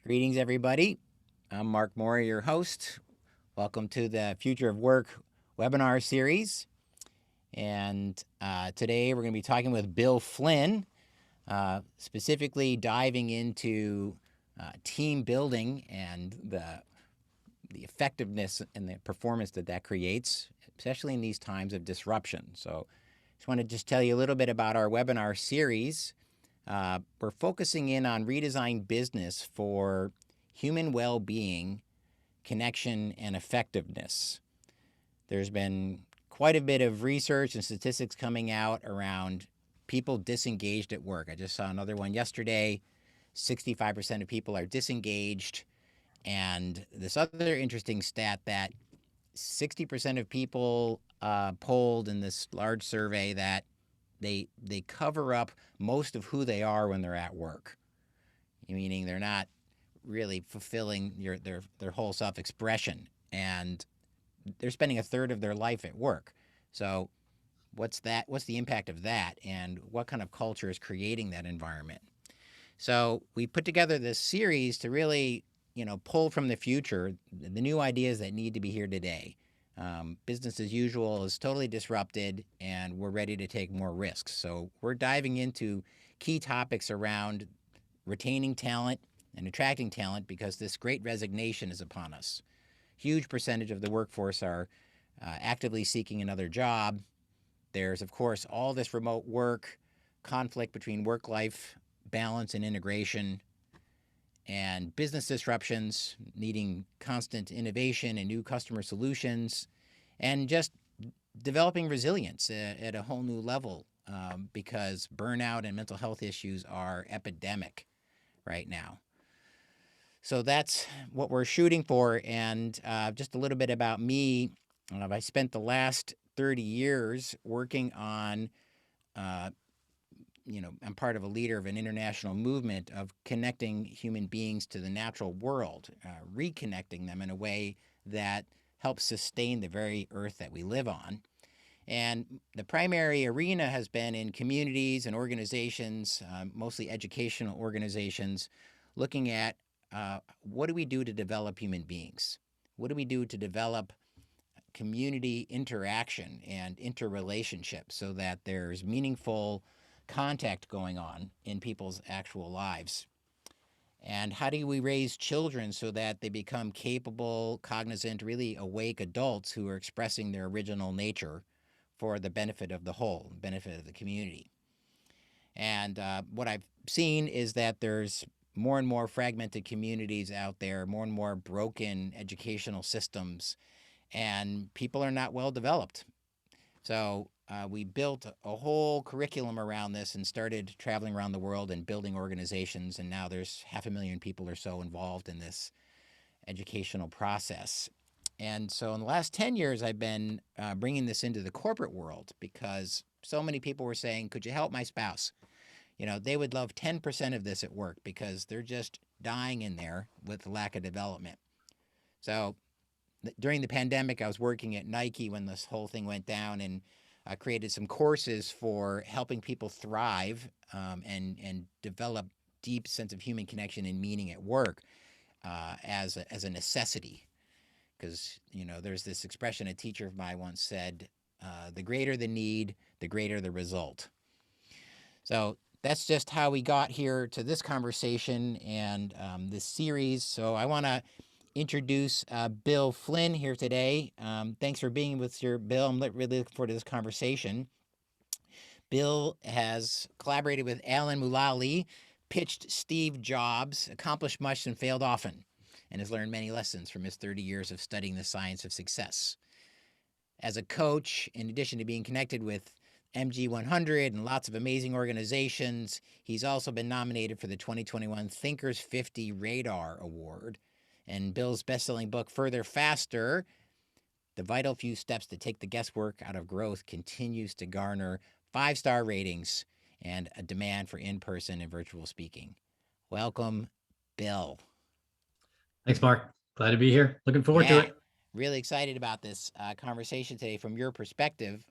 Greetings, everybody. I'm Mark Moore, your host. Welcome to the Future of Work webinar series. And today we're going to be talking with Bill Flynn, specifically diving into team building and the effectiveness and the performance that creates, especially in these times of disruption. So I just want to tell you a little bit about our webinar series. We're focusing in on redesign business for human well-being, connection, and effectiveness. There's been quite a bit of research and statistics coming out around people disengaged at work. I just saw another one yesterday. 65% of people are disengaged. And this other interesting stat that 60% of people polled in this large survey that they cover up most of who they are when they're at work, meaning they're not really fulfilling their whole self-expression, and they're spending a third of their life at work. So what's the impact of that, and what kind of culture is creating that environment? So we put together this series to really, pull from the future the new ideas that need to be here today. Business as usual is totally disrupted, and we're ready to take more risks. So we're diving into key topics around retaining talent and attracting talent, because this great resignation is upon us. Huge percentage of the workforce are actively seeking another job. There's, of course, all this remote work, conflict between work-life balance and integration, and business disruptions needing constant innovation and new customer solutions, and just developing resilience at a whole new level, because burnout and mental health issues are epidemic right now. So that's what we're shooting for. And just a little bit about me. I spent the last 30 years working on, I'm part of a leader of an international movement of connecting human beings to the natural world, reconnecting them in a way that helps sustain the very earth that we live on. And the primary arena has been in communities and organizations, mostly educational organizations, looking at what do we do to develop human beings? What do we do to develop community interaction and interrelationship so that there's meaningful contact going on in people's actual lives? And how do we raise children so that they become capable, cognizant, really awake adults who are expressing their original nature for the benefit of the whole, benefit of the community? And what I've seen is that there's more and more fragmented communities out there, more and more broken educational systems, and people are not well developed. So we built a whole curriculum around this and started traveling around the world and building organizations, and now there's 500,000 people or so involved in this educational process. And so in the last 10 years, I've been bringing this into the corporate world, because so many people were saying, could you help my spouse? They would love 10% of this at work because they're just dying in there with lack of development. So during the pandemic, I was working at Nike when this whole thing went down, and I created some courses for helping people thrive and develop deep sense of human connection and meaning at work as a necessity. Because, there's this expression a teacher of mine once said, the greater the need, the greater the result. So that's just how we got here to this conversation and this series. So I want to introduce Bill Flynn here today. Thanks for being with your Bill. I'm really looking forward to this conversation. Bill has collaborated with Alan Mulally, pitched Steve Jobs, accomplished much and failed often, and has learned many lessons from his 30 years of studying the science of success. As a coach, in addition to being connected with MG100 and lots of amazing organizations, he's also been nominated for the 2021 Thinkers 50 Radar Award. And Bill's best-selling book, Further Faster, The Vital Few Steps to Take the Guesswork Out of Growth, continues to garner 5-star ratings and a demand for in-person and virtual speaking. Welcome, Bill. Thanks, Mark. Glad to be here. Looking forward to it. Really excited about this conversation today from your perspective.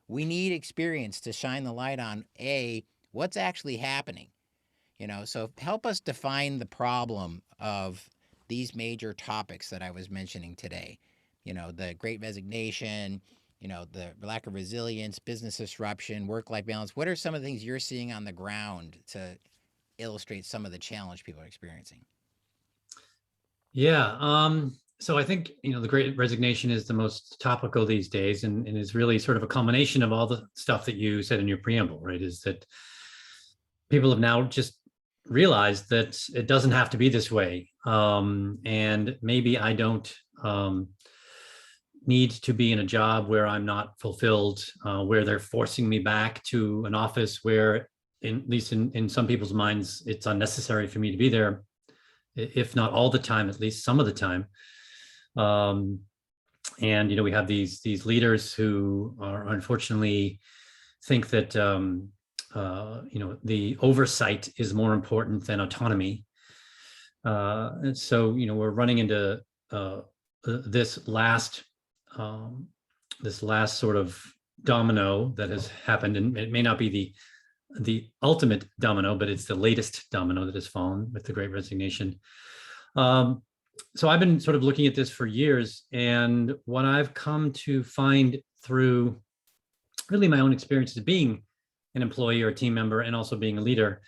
We need experience to shine the light on, A, what's actually happening. So help us define the problem of these major topics that I was mentioning today. The great resignation, the lack of resilience, business disruption, work-life balance. What are some of the things you're seeing on the ground to illustrate some of the challenge people are experiencing? Yeah. So I think, the great resignation is the most topical these days and is really sort of a culmination of all the stuff that you said in your preamble, right? Is that people have now just realized that it doesn't have to be this way. And maybe I don't need to be in a job where I'm not fulfilled, where they're forcing me back to an office where, at least in some people's minds, it's unnecessary for me to be there, if not all the time, at least some of the time. Um, and we have these leaders who are unfortunately think that the oversight is more important than autonomy. And so we're running into this last sort of domino that has happened, and it may not be the ultimate domino, but it's the latest domino that has fallen with the Great Resignation. So I've been sort of looking at this for years, and what I've come to find through really my own experiences being an employee or a team member and also being a leader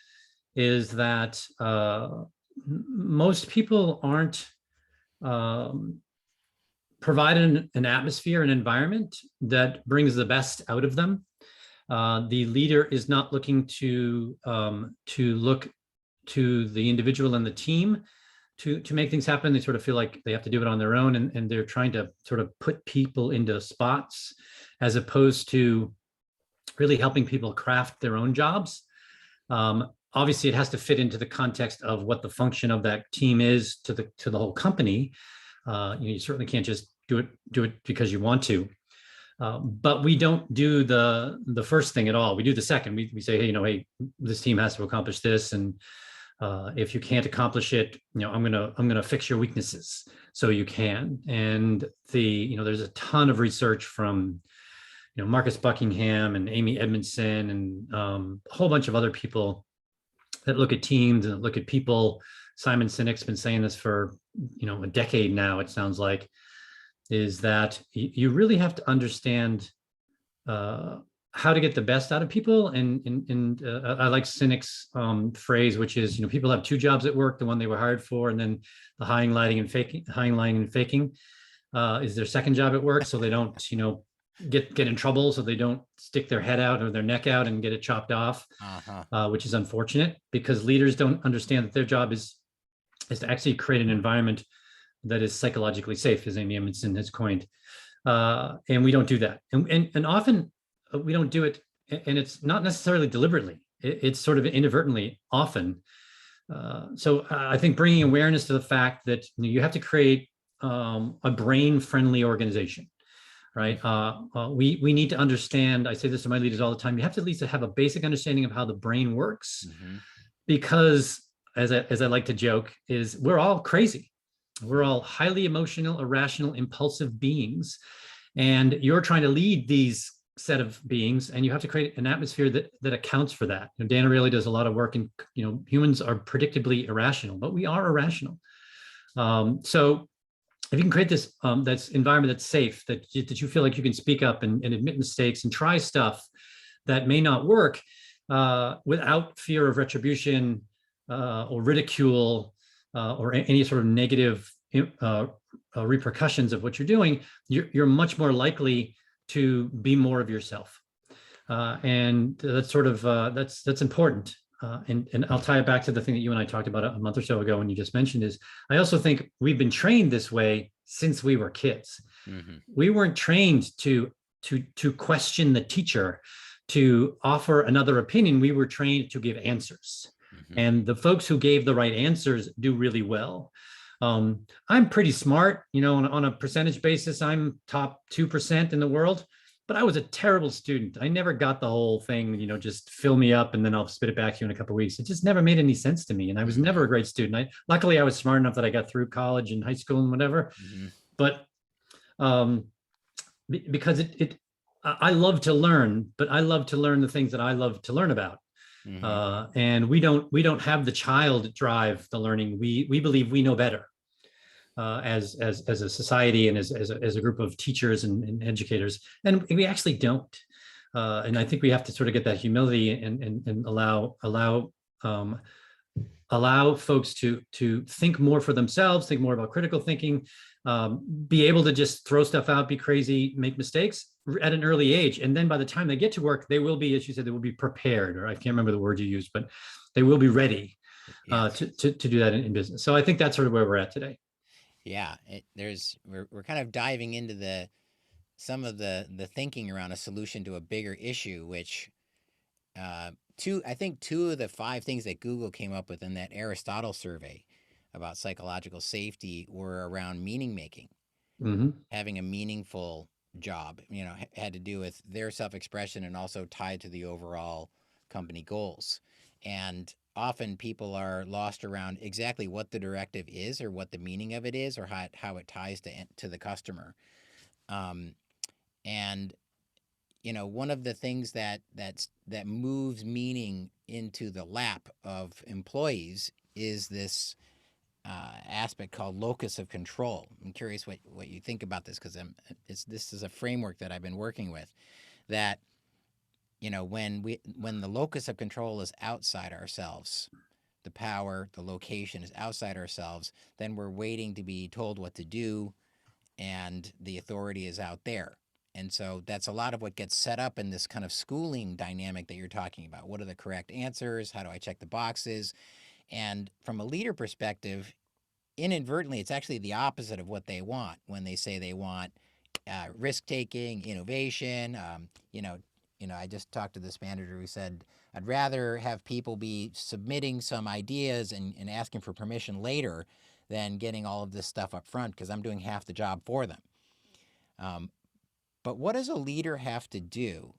is that most people aren't provided an atmosphere, an environment that brings the best out of them. The leader is not looking to look to the individual and the team to make things happen. They sort of feel like they have to do it on their own, and they're trying to sort of put people into spots as opposed to really helping people craft their own jobs. Obviously, it has to fit into the context of what the function of that team is to the whole company. You certainly can't just do it because you want to. But we don't do the first thing at all. We do the second. We say, hey, this team has to accomplish this, and if you can't accomplish it, I'm gonna fix your weaknesses so you can. And there's a ton of research from Marcus Buckingham and Amy Edmondson and a whole bunch of other people that look at teams and look at people. Simon Sinek's been saying this for a decade now, it sounds like, is that you really have to understand how to get the best out of people. And I like Sinek's phrase, which is, people have two jobs at work: the one they were hired for, and then the lying, lying, and faking is their second job at work, so they don't get in trouble, so they don't stick their head out or their neck out and get it chopped off. Which is unfortunate, because leaders don't understand that their job is to actually create an environment that is psychologically safe, as Amy Edmondson has coined. And we don't do that. And often we don't do it, and it's not necessarily deliberately. It's sort of inadvertently often. So I think bringing awareness to the fact that you have to create a brain-friendly organization, right? We need to understand, I say this to my leaders all the time, you have to at least have a basic understanding of how the brain works, because as I like to joke, is we're all crazy. We're all highly emotional, irrational, impulsive beings. And you're trying to lead these set of beings, and you have to create an atmosphere that accounts for that. Dan Ariely does a lot of work, and humans are predictably irrational, but we are irrational. So if you can create this that's environment that's safe, that you feel like you can speak up and admit mistakes and try stuff that may not work without fear of retribution or ridicule or any sort of negative repercussions of what you're doing, you're much more likely to be more of yourself. And that's sort of, that's important. And I'll tie it back to the thing that you and I talked about a month or so ago when you just mentioned is, I also think we've been trained this way since we were kids. We weren't trained to question the teacher, to offer another opinion. We were trained to give answers. And the folks who gave the right answers do really well. I'm pretty smart, on a percentage basis, I'm top 2% in the world, but I was a terrible student. I never got the whole thing, just fill me up and then I'll spit it back to you in a couple of weeks. It just never made any sense to me. And I was never a great student. Luckily I was smart enough that I got through college and high school and whatever, but because I love to learn, but I love to learn the things that I love to learn about. Mm-hmm. And we don't have the child drive the learning. We believe we know better as a society and as a group of teachers and educators, and we actually don't. And I think we have to sort of get that humility and um, allow folks to think more for themselves, think more about critical thinking, be able to just throw stuff out, be crazy, make mistakes at an early age. And then by the time they get to work, they will be, as you said, they will be prepared, or I can't remember the word you used, but they will be ready Yes. to do that in business. So I think that's sort of where we're at today. Yeah. We're kind of diving into some of the thinking around a solution to a bigger issue, which I think two of the five things that Google came up with in that Aristotle survey about psychological safety were around meaning making, Mm-hmm. having a meaningful job, had to do with their self-expression and also tied to the overall company goals. And often people are lost around exactly what the directive is or what the meaning of it is or how it ties to the customer. Um, and one of the things that moves meaning into the lap of employees is this aspect called locus of control. I'm curious what you think about this, because this is a framework that I've been working with. That when the locus of control is outside ourselves, the power, the location is outside ourselves, then we're waiting to be told what to do, and the authority is out there. And so that's a lot of what gets set up in this kind of schooling dynamic that you're talking about. What are the correct answers? How do I check the boxes? And from a leader perspective, inadvertently, it's actually the opposite of what they want when they say they want risk taking, innovation. I just talked to this manager who said, I'd rather have people be submitting some ideas and asking for permission later than getting all of this stuff up front, because I'm doing half the job for them. Um, but what does a leader have to do?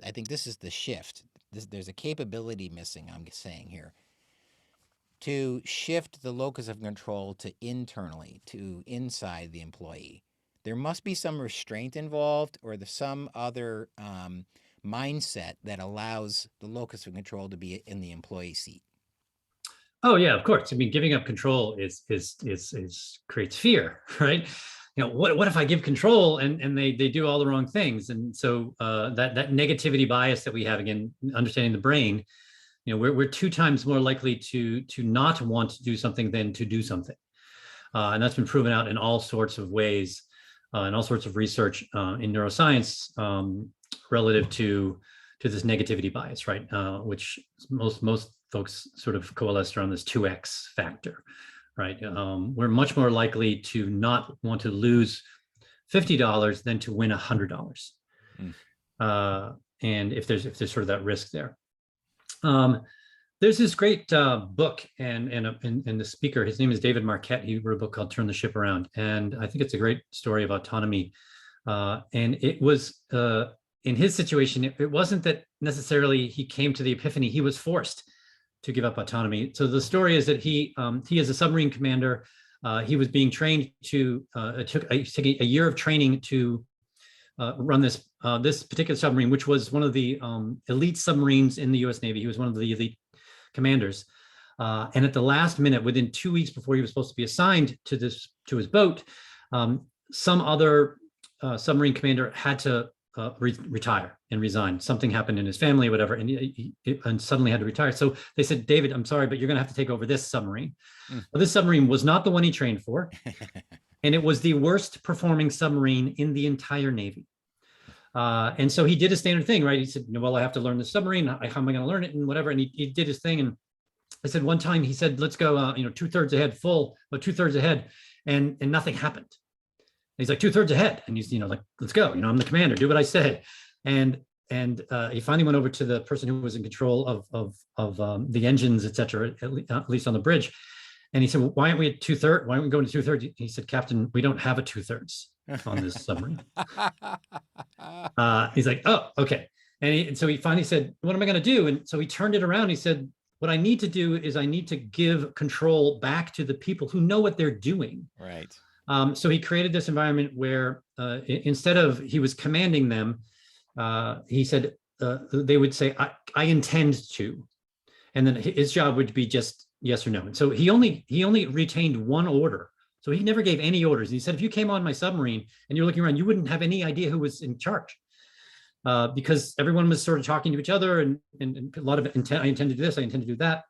I think this is the shift. There's a capability missing, I'm saying here, to shift the locus of control to internally, to inside the employee. There must be some restraint involved, or some other mindset that allows the locus of control to be in the employee seat. Oh yeah, of course. I mean, giving up control is creates fear, right? What if I give control and they do all the wrong things? And so that negativity bias that we have, again, understanding the brain, we're two times more likely to not want to do something than to do something, and that's been proven out in all sorts of ways, and all sorts of research in neuroscience relative to this negativity bias, right? Which most folks sort of coalesce around this 2x factor, right? We're much more likely to not want to lose $50 than to win $100. And if there's sort of that risk there. There's this great book, and the speaker, his name is David Marquette. He wrote a book called Turn the Ship Around. And I think it's a great story of autonomy. And it was, in his situation, it wasn't that necessarily he came to the epiphany, he was forced to give up autonomy. So the story is that he is a submarine commander. He was being trained to, it took a year of training to run this particular submarine, which was one of the elite submarines in the US Navy. He was one of the elite commanders. And at the last minute, within 2 weeks before he was supposed to be assigned to his boat, some other submarine commander had to retire and resign. Something happened in his family, whatever, and he suddenly had to retire. So they said, David, I'm sorry, but you're going to have to take over this submarine. Well, this submarine was not the one he trained for, and it was the worst performing submarine in the entire Navy. And so he did a standard thing, right? He said, well, I have to learn the submarine. How am I going to learn it and whatever? And he did his thing. And I said, one time he said, let's go, 2/3 ahead full, but 2/3 ahead, and nothing happened. He's like 2/3 ahead, and he's like, let's go. I'm the commander. Do what I said. And he finally went over to the person who was in control of the engines, et cetera, at least on the bridge. And he said, well, why aren't we at 2/3? Why aren't we going to 2/3? He said, Captain, we don't have a 2/3 on this submarine. He's like, oh, okay. And so he finally said, what am I going to do? And so he turned it around. He said, what I need to do is I need to give control back to the people who know what they're doing. Right. So he created this environment where instead of he was commanding them, he said, they would say, I intend to, and then his job would be just yes or no. And so he only retained one order. So he never gave any orders. And he said, if you came on my submarine and you're looking around, you wouldn't have any idea who was in charge, because everyone was sort of talking to each other, and a lot of intent. I intend to do this. I intend to do that.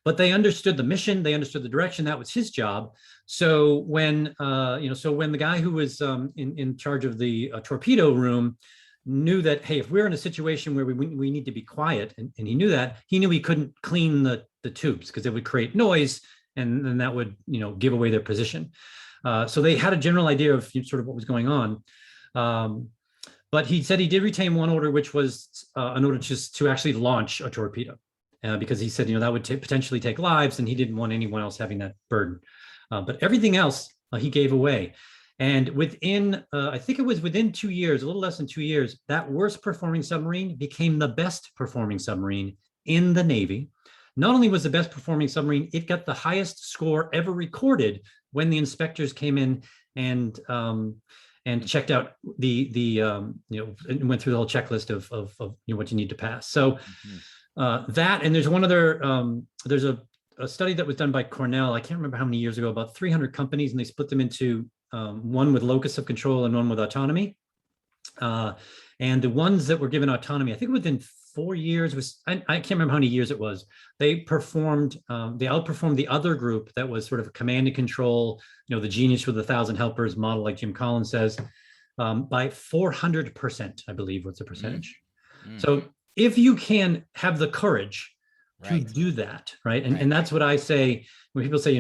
But they understood the mission. They understood the direction. That was his job. So when when the guy who was in charge of the torpedo room knew that, hey, if we're in a situation where we need to be quiet, and he knew that, he knew he couldn't clean the tubes because it would create noise, and then that would give away their position. So they had a general idea of sort of what was going on. But he said he did retain one order, which was an order just to actually launch a torpedo, because he said that would potentially take lives, and he didn't want anyone else having that burden. But everything else he gave away. And within, I think it was within 2 years, a little less than 2 years, that worst performing submarine became the best performing submarine in the Navy. Not only was the best performing submarine, it got the highest score ever recorded when the inspectors came in and checked out and went through the whole checklist of what you need to pass. So that, and there's one other, there's a study that was done by Cornell, I can't remember how many years ago, about 300 companies, and they split them into one with locus of control and one with autonomy. And the ones that were given autonomy, I think within 4 years, I can't remember how many years it was, they outperformed the other group that was sort of command and control, the genius with 1,000 helpers model, like Jim Collins says, by 400%, I believe was the percentage. So if you can have the courage to do that, right? And that's what I say when people say,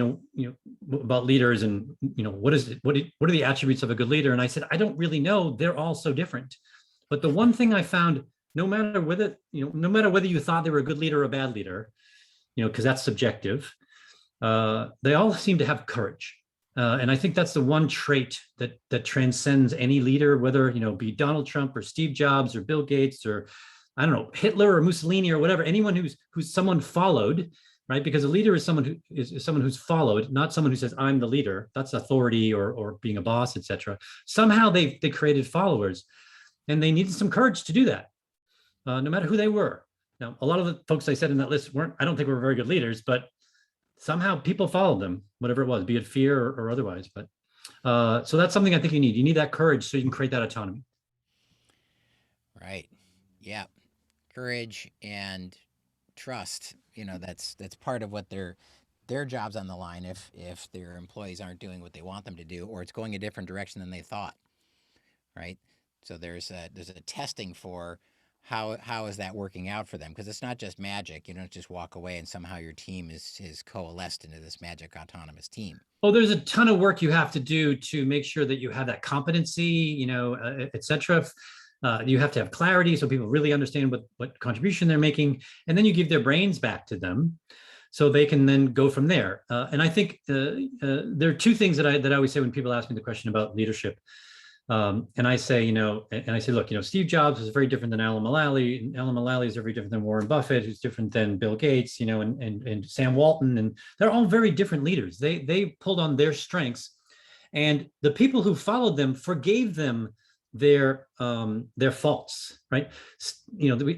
about leaders and, what are the attributes of a good leader? And I said, I don't really know. They're all so different. But the one thing I found, no matter whether you thought they were a good leader or a bad leader, because that's subjective, they all seem to have courage. And I think that's the one trait that transcends any leader, whether, be Donald Trump or Steve Jobs or Bill Gates or, I don't know, Hitler or Mussolini or whatever, anyone who's someone followed, right? Because a leader is someone who's followed, not someone who says, I'm the leader. That's authority or being a boss, etc. Somehow they created followers, and they needed some courage to do that, no matter who they were. Now, a lot of the folks I said in that list I don't think were very good leaders, but somehow people followed them, whatever it was, be it fear or otherwise. But so that's something I think you need. You need that courage so you can create that autonomy. Right. Yeah. Courage and trust. That's part of what their job's on the line if their employees aren't doing what they want them to do, or it's going a different direction than they thought. Right. So there's a testing for how is that working out for them, because it's not just magic. You don't just walk away and somehow your team is coalesced into this magic autonomous team. Well, there's a ton of work you have to do to make sure that you have that competency, et cetera. You have to have clarity so people really understand what contribution they're making, and then you give their brains back to them so they can then go from there. And I think there are two things that I always say when people ask me the question about leadership. And I say, look, Steve Jobs is very different than Alan Mulally, and Alan Mulally is very different than Warren Buffett, who's different than Bill Gates, and Sam Walton, and they're all very different leaders. They pulled on their strengths, and the people who followed them forgave them their faults, right?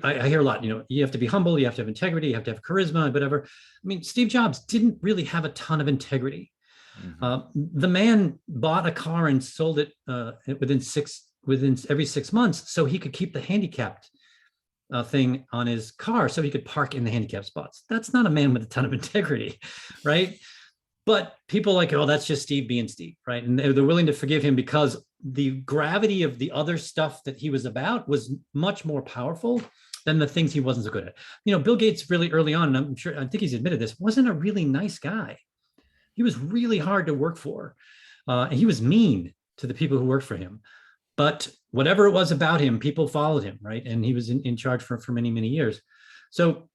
I hear a lot, you have to be humble, you have to have integrity, you have to have charisma, whatever. I mean, Steve Jobs didn't really have a ton of integrity. The man bought a car and sold it within every 6 months so he could keep the handicapped thing on his car so he could park in the handicapped spots. That's not a man with a ton of integrity, right? But people like, oh, that's just Steve being Steve, right? And they're willing to forgive him because the gravity of the other stuff that he was about was much more powerful than the things he wasn't so good at. Bill Gates really early on, and I think he's admitted this, wasn't a really nice guy. He was really hard to work for. And he was mean to the people who worked for him. But whatever it was about him, people followed him, right? And he was in charge for many, many years. So,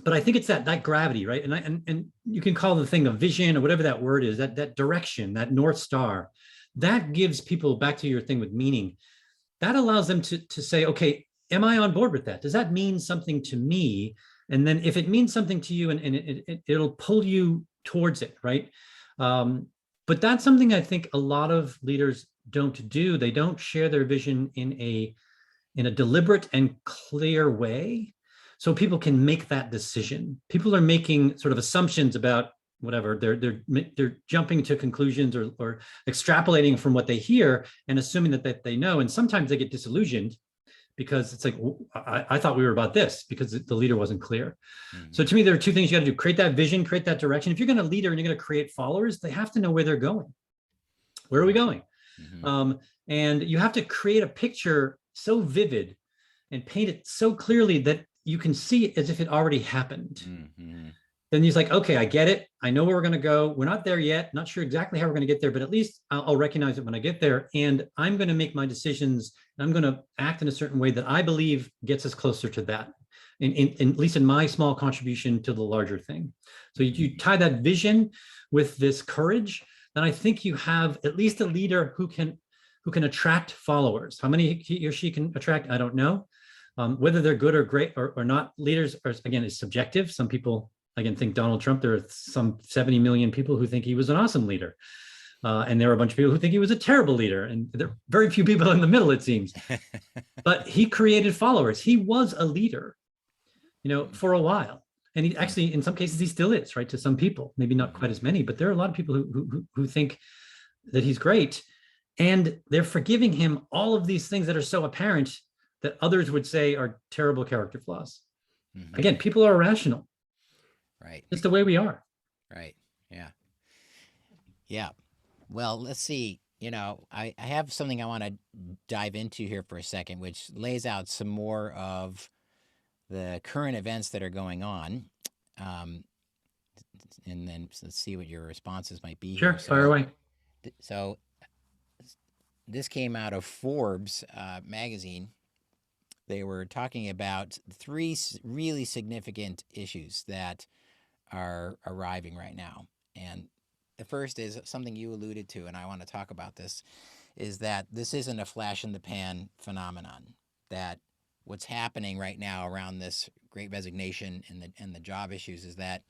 but I think it's that gravity, right? And you can call the thing a vision or whatever that word is, that direction, that North Star, that gives people, back to your thing with meaning, that allows them to say, okay, am I on board with that? Does that mean something to me? And then if it means something to you, and it'll pull you towards it, right? But that's something I think a lot of leaders don't do. They don't share their vision in in a deliberate and clear way so people can make that decision. People are making sort of assumptions about whatever, they're jumping to conclusions or extrapolating from what they hear and assuming that they know. And sometimes they get disillusioned because it's like, I thought we were about this because the leader wasn't clear. Mm-hmm. So to me, there are two things you got to do: create that vision, create that direction. If you're going to leader and you're going to create followers, they have to know where they're going. Where are we going? Mm-hmm. And you have to create a picture so vivid and paint it so clearly that you can see it as if it already happened. Mm-hmm. Then he's like, okay, I get it. I know where we're going to go. We're not there yet. Not sure exactly how we're going to get there, but at least I'll recognize it when I get there. And I'm going to make my decisions. And I'm going to act in a certain way that I believe gets us closer to that, at least in my small contribution to the larger thing. So you tie that vision with this courage, then I think you have at least a leader who can attract followers. How many he or she can attract, I don't know. Whether they're good or great or not, leaders are, again, is subjective. Some people, again, think Donald Trump. There are some 70 million people who think he was an awesome leader. And there are a bunch of people who think he was a terrible leader. And there are very few people in the middle, it seems. But he created followers. He was a leader, for a while. And he actually, in some cases, he still is, right? To some people, maybe not quite as many, but there are a lot of people who think that he's great. And they're forgiving him all of these things that are so apparent that others would say are terrible character flaws. Mm-hmm. Again, people are irrational. Right. It's the way we are. Right. Yeah. Yeah. Well, let's see. I have something I want to dive into here for a second, which lays out some more of the current events that are going on. And then let's see what your responses might be. Sure. Here. Fire away. So this came out of Forbes magazine. They were talking about 3 really significant issues that are arriving right now. And the first is something you alluded to, and I want to talk about this, is that this isn't a flash in the pan phenomenon, that what's happening right now around this great resignation and the job issues is that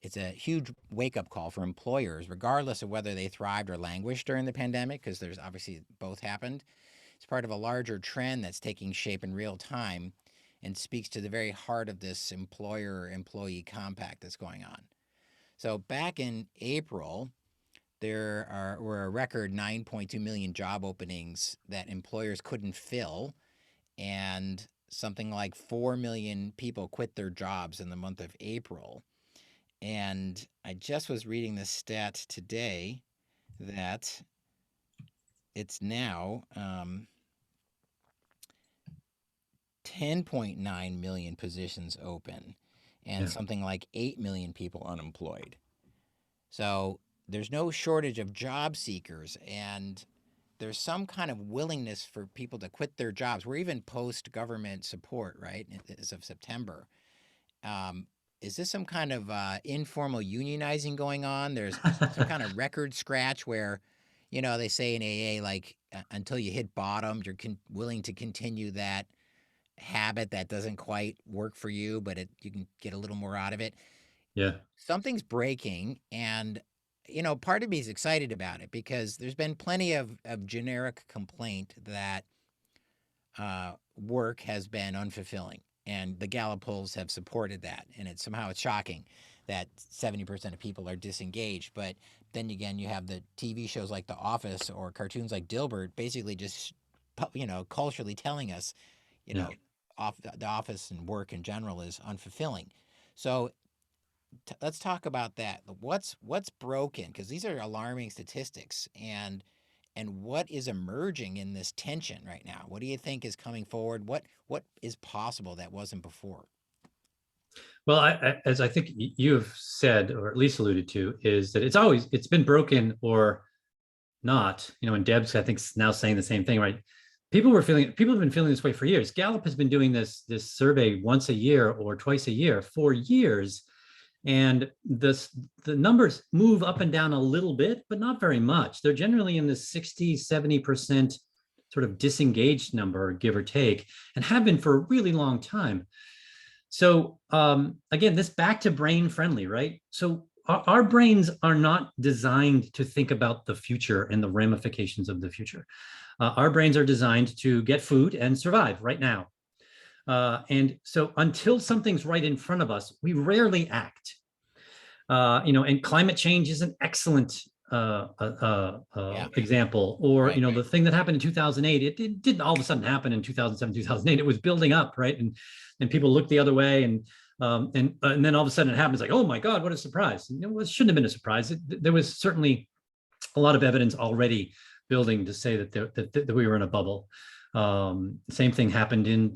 it's a huge wake-up call for employers, regardless of whether they thrived or languished during the pandemic, because there's obviously both happened. It's part of a larger trend that's taking shape in real time and speaks to the very heart of this employer-employee compact that's going on. So back in April, there were a record 9.2 million job openings that employers couldn't fill, and something like 4 million people quit their jobs in the month of April. And I just was reading this stat today that it's now 10.9 million positions open and something like 8 million people unemployed. So there's no shortage of job seekers, and there's some kind of willingness for people to quit their jobs. We're even post-government support, right, as of September. Is this some kind of informal unionizing going on? There's some kind of record scratch where, they say in AA, like, until you hit bottom, you're willing to continue that habit that doesn't quite work for you, but you can get a little more out of it. Yeah. Something's breaking, and, part of me is excited about it because there's been plenty of generic complaint that work has been unfulfilling. And the Gallup polls have supported that. And it's shocking that 70% of people are disengaged. But then again, you have the TV shows like The Office or cartoons like Dilbert basically just, culturally telling us, the office and work in general is unfulfilling. So let's talk about that. What's broken? Because these are alarming statistics. And what is emerging in this tension right now? What do you think is coming forward? What is possible that wasn't before? Well, as I think you've said, or at least alluded to, is that it's been broken or not. And Deb's, I think, now saying the same thing, right? People have been feeling this way for years. Gallup has been doing this survey once a year or twice a year for years. And the numbers move up and down a little bit, but not very much. They're generally in the 60, 70% sort of disengaged number, give or take, and have been for a really long time. So again, this back to brain friendly, right? So our brains are not designed to think about the future and the ramifications of the future. Our brains are designed to get food and survive right now. And so until something's right in front of us, we rarely act. And climate change is an excellent example. Or, Right. the thing that happened in 2008, it didn't all of a sudden happen in 2007, 2008. It was building up, right? And people looked the other way, and then all of a sudden it happens, like, oh my God, what a surprise. It shouldn't have been a surprise. There was certainly a lot of evidence already building to say that we were in a bubble. Same thing happened in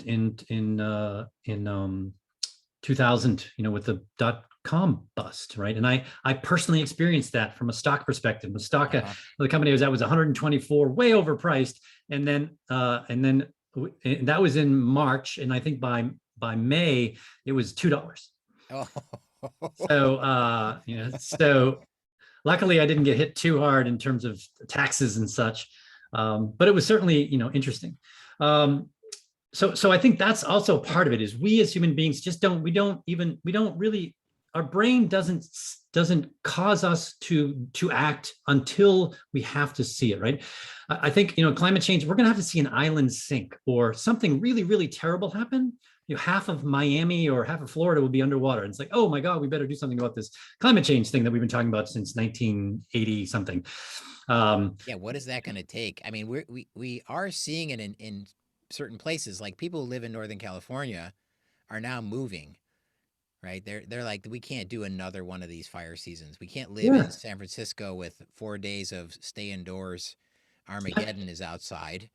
2000, with the .com bust, right? And I personally experienced that from a stock perspective. The stock, the company I was at was 124, way overpriced, and then that was in March, and I think by May it was $2. Oh. So luckily I didn't get hit too hard in terms of taxes and such, but it was certainly interesting. So I think that's also part of it, is we as human beings just don't really, our brain doesn't cause us to act until we have to see it, right? I think, climate change, we're gonna have to see an island sink or something really, really terrible happen. Half of Miami or half of Florida will be underwater. And it's like, oh my God, we better do something about this climate change thing that we've been talking about since 1980 something. Yeah, what is that going to take? I mean, we are seeing it in certain places. Like, people who live in Northern California are now moving, right? They're like, we can't do another one of these fire seasons. We can't live in San Francisco with 4 days of stay indoors. Armageddon is outside.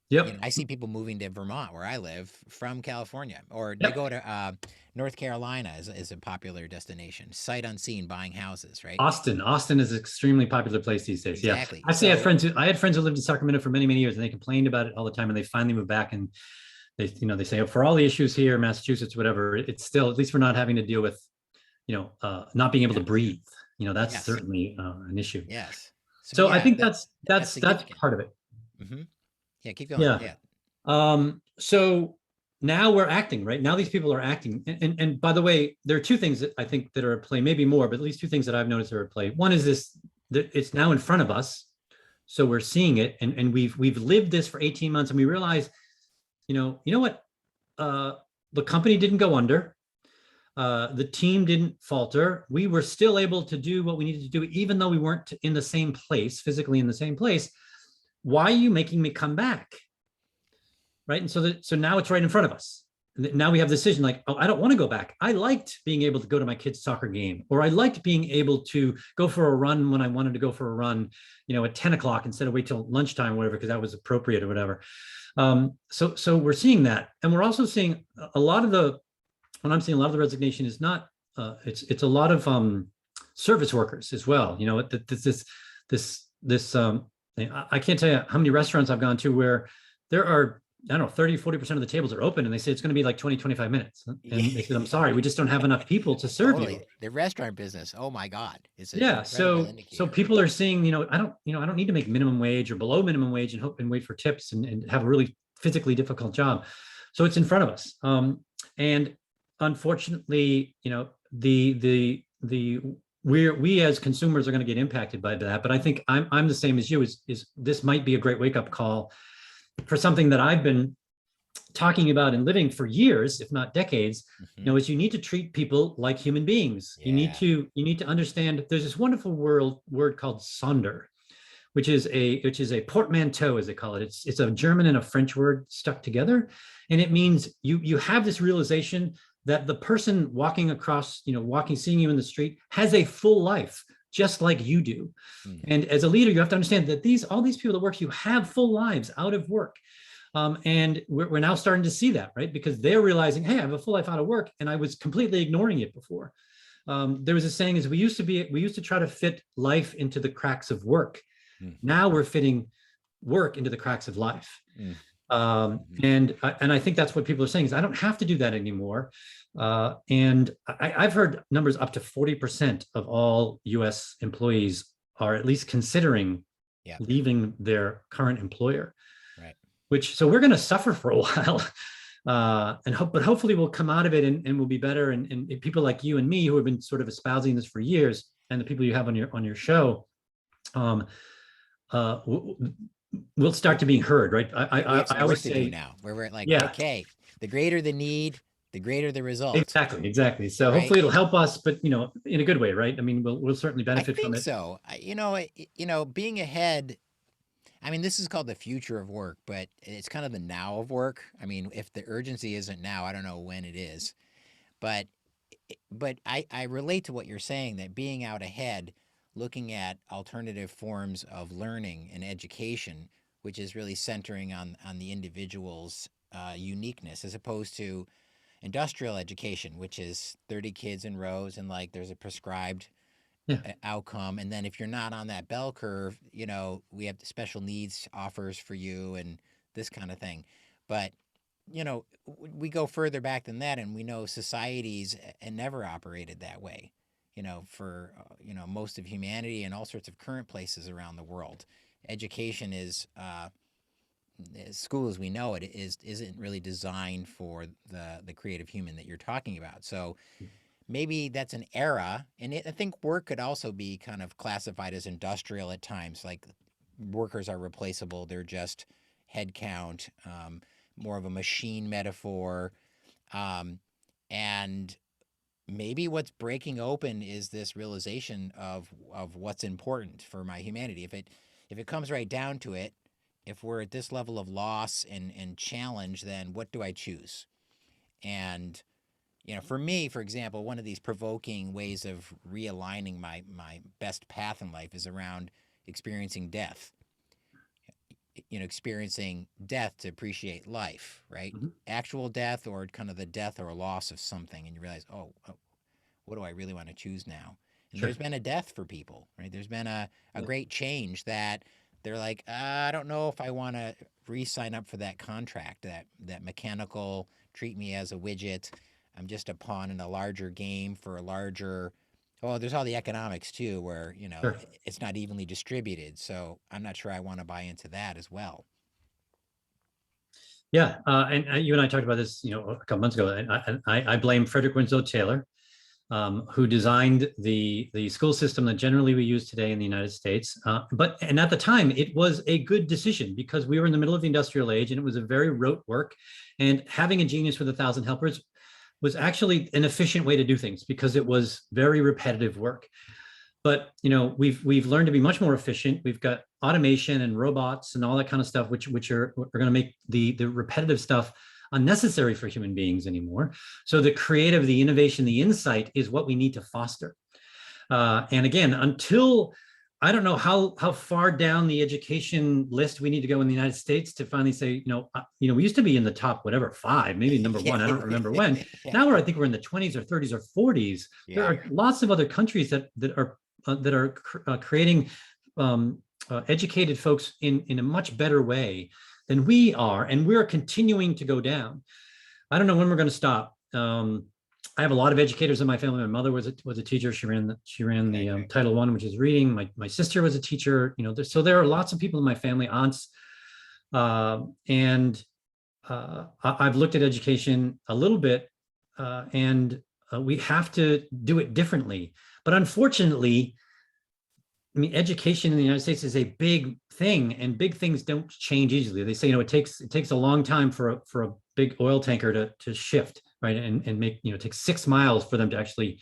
Yep. I see people moving to Vermont, where I live, from California, or they go to North Carolina is a popular destination. Sight unseen, buying houses, right? Austin is an extremely popular place these days. Exactly. Yeah, actually, I had friends who lived in Sacramento for many, many years, and they complained about it all the time, and they finally moved back, and they say, oh, for all the issues here, Massachusetts, whatever, it's still, at least we're not having to deal with, not being able to breathe. That's certainly an issue. Yes. So I think that's part of it. Mm-hmm. Yeah, keep going. Yeah. So now we're acting, right? Now these people are acting. And by the way, there are two things that I think that are at play, maybe more, but at least two things that I've noticed are at play. One is this, that it's now in front of us. So we're seeing it, and we've lived this for 18 months, and we realize, you know what? The company didn't go under. The team didn't falter. We were still able to do what we needed to do, even though we weren't in the same place, physically in the same place. Why are you making me come back? Right. And so now it's right in front of us. And now we have the decision, like, oh, I don't want to go back. I liked being able to go to my kid's soccer game, or I liked being able to go for a run when I wanted to go for a run, at 10 o'clock instead of wait till lunchtime, or whatever, because that was appropriate or whatever. So we're seeing that. And we're also seeing when I'm seeing a lot of the resignation is not, it's a lot of service workers as well. I can't tell you how many restaurants I've gone to where there are, I don't know, 30, 40% of the tables are open, and they say it's going to be like 20, 25 minutes. And they said, I'm sorry, we just don't have enough people to serve you. The restaurant business. Oh my God. So people are seeing, I don't need to make minimum wage or below minimum wage and hope and wait for tips and have a really physically difficult job. So it's in front of us. And unfortunately, we as consumers are going to get impacted by that. But I think I'm the same as you, is this might be a great wake-up call for something that I've been talking about and living for years, if not decades. Is you need to treat people like human beings. You need to understand, there's this wonderful word called sonder, which is a portmanteau, as they call it. It's a German and a French word stuck together. And it means you have this realization that the person walking across, seeing you in the street, has a full life, just like you do. And as a leader, you have to understand that all these people that work, you have full lives out of work. And we're now starting to see that, right? Because they're realizing, hey, I have a full life out of work, and I was completely ignoring it before. There was a saying, is we used to try to fit life into the cracks of work. Now we're fitting work into the cracks of life. And I think that's what people are saying, is I don't have to do that anymore. And I've heard numbers up to 40% of all US employees are at least considering leaving their current employer. Right. So we're going to suffer for a while. But hopefully we'll come out of it and we'll be better. And people like you and me, who have been sort of espousing this for years, and the people you have on your show, we'll start to being heard, right? We have I some work always to do say, now, where we're like, yeah, okay, the greater the need, the greater the result, exactly. So right? hopefully it'll help us, but in a good way, right? I mean, we'll certainly I benefit from think it. so. Being ahead. I mean, this is called the future of work, but it's kind of the now of work. I mean, if the urgency isn't now, I don't know when it is. But I relate to what you're saying, that being out ahead, looking at alternative forms of learning and education, which is really centering on the individual's uniqueness, as opposed to industrial education, which is 30 kids in rows and like there's a prescribed Yeah, outcome. And then if you're not on that bell curve, we have special needs offers for you and this kind of thing. But we go further back than that, and we know societies and never operated that way. For most of humanity and all sorts of current places around the world, education is school as we know it isn't really designed for the creative human that you're talking about. So maybe that's an era, and I think work could also be kind of classified as industrial at times. Like workers are replaceable; they're just head count, more of a machine metaphor, um, and maybe what's breaking open is this realization of what's important for my humanity. If it comes right down to it, if we're at this level of loss and challenge, then what do I choose? And for me, for example, one of these provoking ways of realigning my best path in life is around experiencing death. Experiencing death to appreciate life, right? mhm, Actual death, or kind of the death or loss of something, and you realize, oh, what do I really want to choose now? And there's sure. been a death for people, right? There's been a Yeah, great change that they're like, I don't know if I want to re-sign up for that contract, that mechanical treat me as a widget. I'm just a pawn in a larger game for a larger. Oh, there's all the economics too, where sure. it's not evenly distributed. So I'm not sure I want to buy into that as well. Yeah, and you and I talked about this, a couple months ago. And I blame Frederick Winslow Taylor, who designed the school system that generally we use today in the United States. And at the time, it was a good decision because we were in the middle of the industrial age, and it was a very rote work. And having a genius with 1,000 helpers was actually an efficient way to do things because it was very repetitive work. But we've learned to be much more efficient. We've got automation and robots and all that kind of stuff, which are going to make the repetitive stuff unnecessary for human beings anymore. So the creative, the innovation, the insight is what we need to foster. And again, until I don't know how far down the education list we need to go in the United States to finally say, we used to be in the top whatever 5, maybe number 1. I don't remember when. Yeah, Now I think we're in the 20s or 30s or 40s. There yeah, are lots of other countries that are creating educated folks in a much better way than we are, and we're continuing to go down. I don't know when we're going to stop. I have a lot of educators in my family. My mother was a teacher. She ran okay, the Title I, which is reading. My sister was a teacher. So there are lots of people in my family, aunts, and I've looked at education a little bit, and we have to do it differently. But unfortunately, I mean, education in the United States is a big thing, and big things don't change easily. They say, it takes a long time for a big oil tanker to shift, right? And make, it takes 6 miles for them to actually,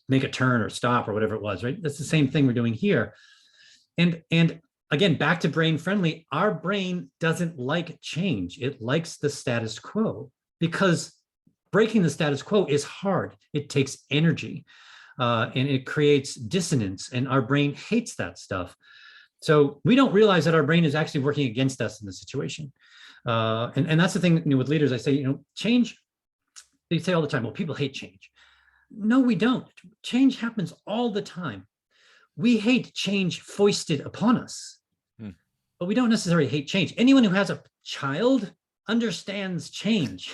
make a turn or stop or whatever it was, right? That's the same thing we're doing here. And again, back to brain friendly, our brain doesn't like change. It likes the status quo because breaking the status quo is hard. It takes energy. And it creates dissonance, and our brain hates that stuff. So we don't realize that our brain is actually working against us in the situation. And that's the thing, with leaders. I say, change. They say all the time, well, people hate change. No, we don't. Change happens all the time. We hate change foisted upon us, hmm. but we don't necessarily hate change. Anyone who has a child understands change,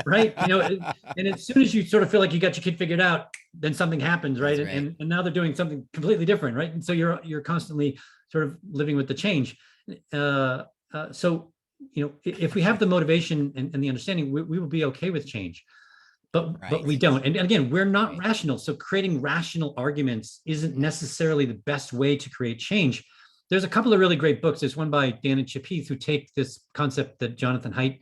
right? And as soon as you sort of feel like you got your kid figured out, then something happens, right? That's And, right. and now they're doing something completely different, right? And so you're constantly sort of living with the change. So if we have the motivation and the understanding, we will be okay with change. But Right, we don't. And again, we're not right. rational. So creating rational arguments isn't necessarily the best way to create change. there's a couple of really great books. There's one by Dan and Chip Heath who take this concept that Jonathan Haidt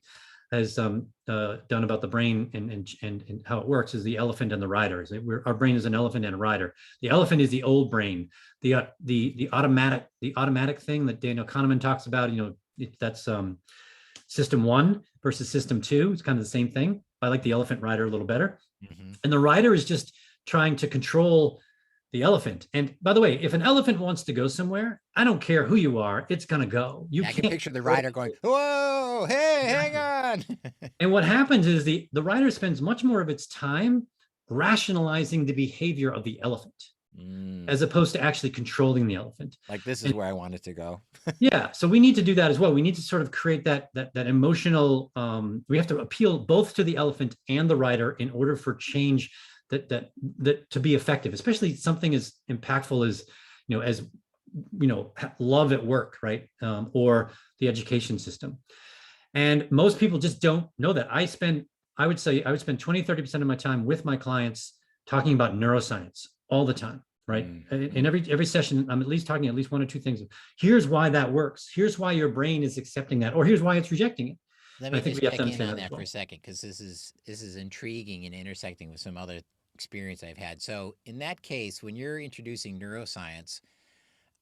has done about the brain and how it works, is the elephant and the rider. Our brain is an elephant and a rider. The elephant is the old brain, the automatic thing that Daniel Kahneman talks about. That's system 1 versus system 2. It's kind of the same thing. I like the elephant rider a little better. Mm-hmm. And the rider is just trying to control the elephant. And by the way, if an elephant wants to go somewhere, I don't care who you are, it's going to go. I can picture the rider going, whoa, hey, hang on. And what happens is the rider spends much more of its time rationalizing the behavior of the elephant as opposed to actually controlling the elephant. Like, this is where I want it to go. Yeah, so we need to do that as well. We need to sort of create that emotional. We have to appeal both to the elephant and the rider in order for change that to be effective, especially something as impactful as love at work, right? Or the education system. And most people just don't know that. I would say I would spend 20-30% of my time with my clients talking about neuroscience all the time, right? In every session, I'm at least talking at least 1 or 2 things. Here's why that works. Here's why your brain is accepting that, or here's why it's rejecting it. Let me just check in on that for a second, because this is intriguing and intersecting with some other experience I've had. So in that case, when you're introducing neuroscience,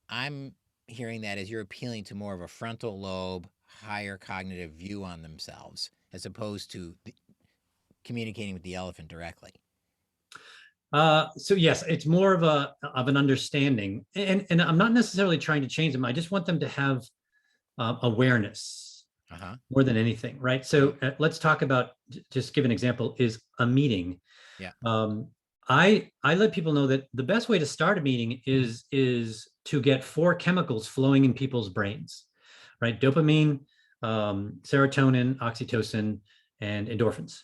I'm hearing that as you're appealing to more of a frontal lobe, higher cognitive view on themselves, as opposed to communicating with the elephant directly. So yes, it's more of an understanding, and I'm not necessarily trying to change them. I just want them to have awareness more than anything, right? So let's talk about, just give an example, is a meeting. Yeah. I let people know that the best way to start a meeting is to get 4 chemicals flowing in people's brains, right? Dopamine, serotonin, oxytocin, and endorphins.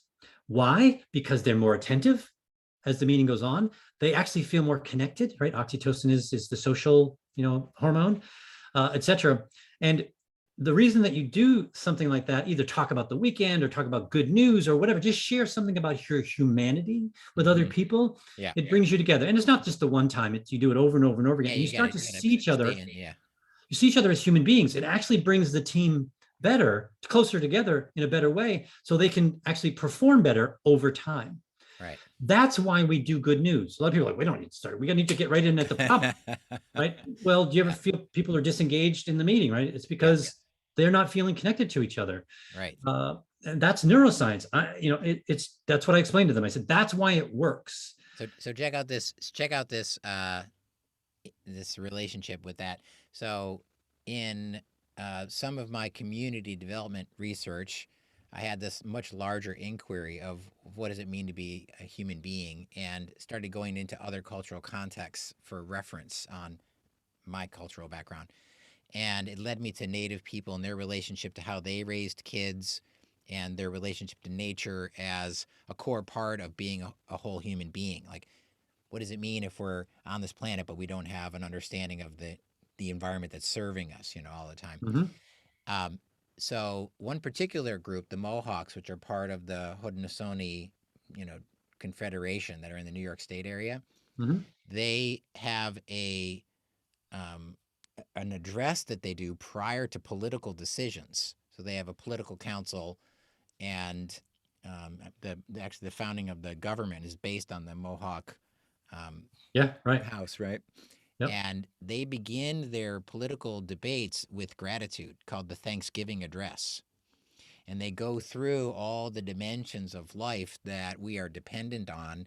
Why? Because they're more attentive as the meeting goes on. They actually feel more connected, right? Oxytocin is the social, hormone, etc. And the reason that you do something like that, either talk about the weekend or talk about good news or whatever, just share something about your humanity with other people. Yeah. It brings you together. And it's not just the one time, you do it over and over and over again. And you start to see each other. You see each other as human beings. It actually brings the team closer together in a better way, so they can actually perform better over time. Right. That's why we do good news. A lot of people are like, we don't need to start. We need to get right in at the top, right? Well, do you ever feel people are disengaged in the meeting, right? It's because they're not feeling connected to each other. Right. And that's neuroscience. That's what I explained to them. I said, that's why it works. So check out this this relationship with that. So in some of my community development research, I had this much larger inquiry of what does it mean to be a human being, and started going into other cultural contexts for reference on my cultural background. And it led me to Native people and their relationship to how they raised kids and their relationship to nature as a core part of being a whole human being. Like, what does it mean if we're on this planet but we don't have an understanding of the environment that's serving us, all the time? Mm-hmm. So one particular group, the Mohawks, which are part of the Haudenosaunee, Confederation that are in the New York State area, they have an address that they do prior to political decisions. So they have a political council, and actually the founding of the government is based on the Mohawk house, right? Yep. And they begin their political debates with gratitude, called the Thanksgiving Address. And they go through all the dimensions of life that we are dependent on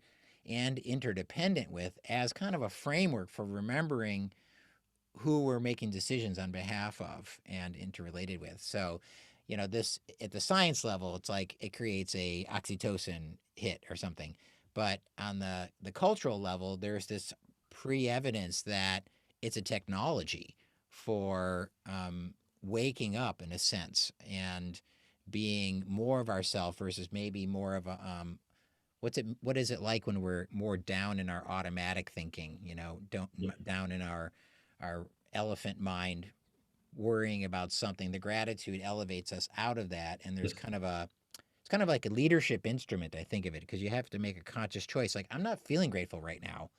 and interdependent with as kind of a framework for remembering who we're making decisions on behalf of and interrelated with. So, this at the science level, it's like it creates a oxytocin hit or something. But on the cultural level, there's this pre-evidence that it's a technology for waking up, in a sense, and being more of ourself versus maybe more of a what is it like when we're more down in our automatic thinking, down in our elephant mind, worrying about something. The gratitude elevates us out of that, and there's it's kind of like a leadership instrument. I think of it because you have to make a conscious choice. Like, I'm not feeling grateful right now,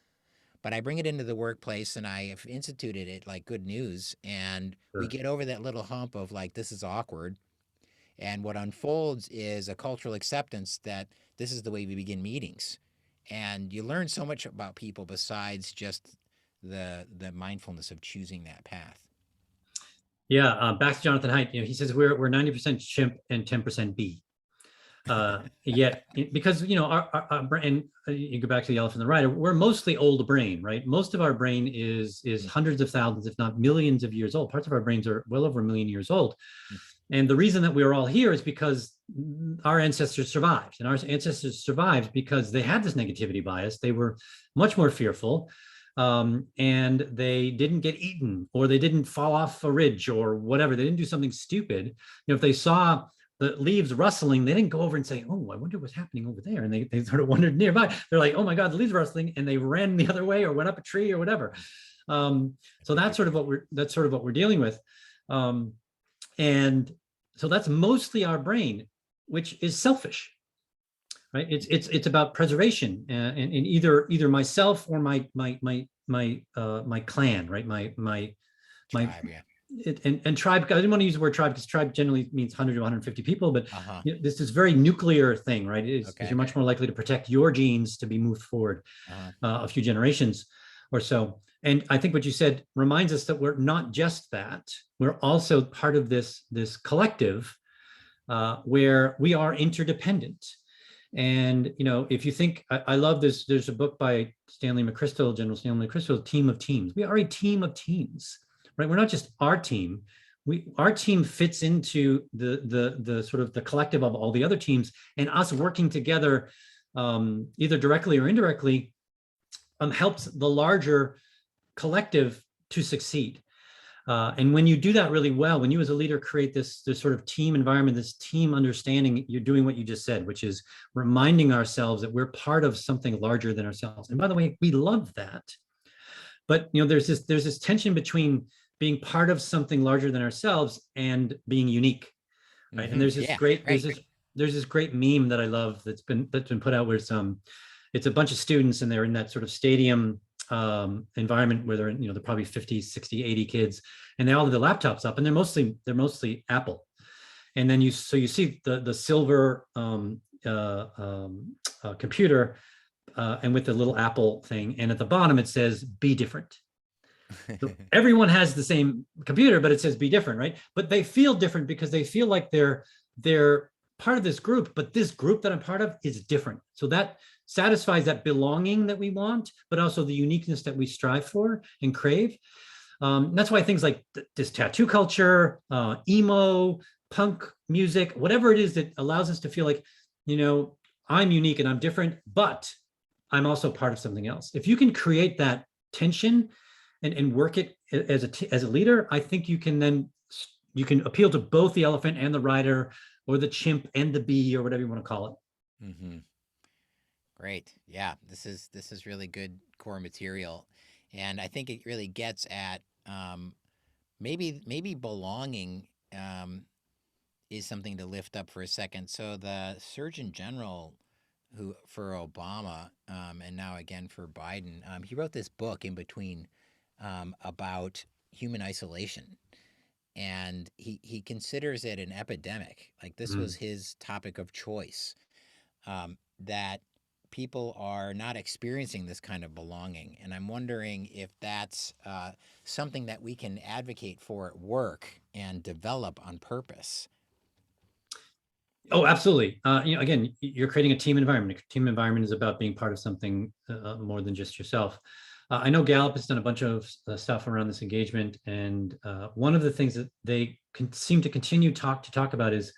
but I bring it into the workplace and I have instituted it like good news. And we Sure. get over that little hump of like, this is awkward. And what unfolds is a cultural acceptance that this is the way we begin meetings. And you learn so much about people besides just the mindfulness of choosing that path. Yeah, back to Jonathan Haidt. He says we're 90% chimp and 10% bee. Yet, because our brain, you go back to the elephant in the rider, we're mostly old brain, right? Most of our brain is hundreds of thousands, if not millions of years old. Parts of our brains are well over 1 million years old. And the reason that we are all here is because our ancestors survived. And our ancestors survived because they had this negativity bias. They were much more fearful. And they didn't get eaten, or they didn't fall off a ridge or whatever. They didn't do something stupid. If they saw the leaves rustling, they didn't go over and say, "Oh, I wonder what's happening over there." And they sort of wandered nearby. They're like, "Oh my God, the leaves are rustling," and they ran the other way or went up a tree or whatever. So that's sort of what we're dealing with. And so that's mostly our brain, which is selfish, right? It's about preservation, and either myself or my clan, right? My Tribe, yeah. and tribe. I didn't want to use the word tribe because tribe generally means 100 to 150 people, but Uh-huh. this is very nuclear thing, right? Okay. You're much more likely to protect your genes to be moved forward Uh-huh. a few generations or so. And I think what you said reminds us that we're not just that. We're also part of this collective where we are interdependent. And if you think, I love this. There's a book by General Stanley McChrystal, Team of Teams. We are a team of teams, right? We're not just our team. Our team fits into the sort of the collective of all the other teams, and us working together, either directly or indirectly, helps the larger collective to succeed. And when you do that really well, when you as a leader create this sort of team environment, this team understanding, you're doing what you just said, which is reminding ourselves that we're part of something larger than ourselves. And by the way, we love that. But there's this tension between being part of something larger than ourselves and being unique, right? And there's this there's this great meme that I love that's been put out where it's a bunch of students and they're in that sort of stadium environment where they're probably 50, 60, 80 kids, and they all have their laptops up, and they're mostly Apple. And then you see the silver computer and with the little Apple thing, and at the bottom it says "Be different." So everyone has the same computer, but it says "Be different," right? But they feel different because they feel like they're part of this group, but this group that I'm part of is different. So that satisfies that belonging that we want, but also the uniqueness that we strive for and crave. That's why things like this tattoo culture, emo, punk music, whatever it is that allows us to feel like, I'm unique and I'm different, but I'm also part of something else. If you can create that tension and work it as a leader, I think you can appeal to both the elephant and the rider, or the chimp and the bee, or whatever you want to call it. Mm-hmm. Great. Yeah, this is really good core material, and I think it really gets at maybe belonging is something to lift up for a second. So the Surgeon General, who for Obama and now again for Biden, he wrote this book in between about human isolation. And he considers it an epidemic. Like this was his topic of choice, that people are not experiencing this kind of belonging. And I'm wondering if that's something that we can advocate for at work and develop on purpose. Oh, absolutely. Again, you're creating a team environment. A team environment is about being part of something more than just yourself. I know Gallup has done a bunch of stuff around this engagement, and one of the things that they seem to continue to talk about is